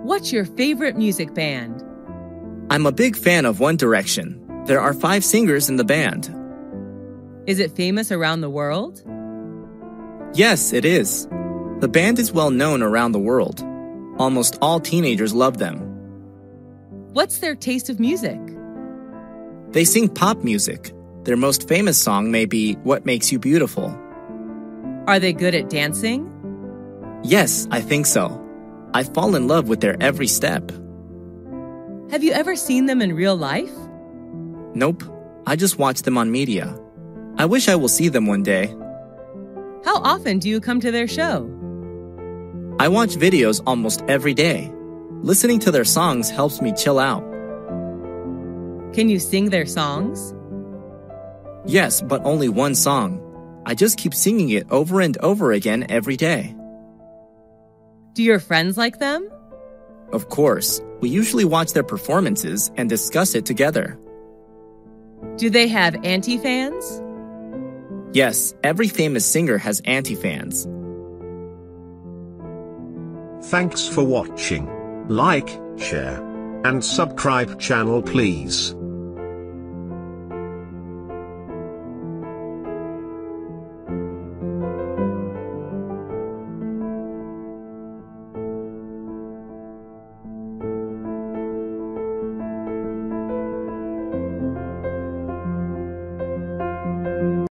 What's your favorite music band? I'm a big fan of One Direction. There are 5 singers in the band. Is it famous around the world? Yes, it is. The band is well known around the world. Almost all teenagers love them. What's their taste of music? They sing pop music. Their most famous song may be What Makes You Beautiful. Are they good at dancing? Yes, I think so. I fall in love with their every step. Have you ever seen them in real life? Nope, I just watch them on media. I wish I will see them one day. How often do you come to their show? I watch videos almost every day. Listening to their songs helps me chill out. Can you sing their songs? Yes, but only one song. I just keep singing it over and over again every day. Do your friends like them? Of course, we usually watch their performances and discuss it together. Do they have anti-fans? Yes, every famous singer has anti-fans. Thanks for watching. Like, share, and subscribe channel please.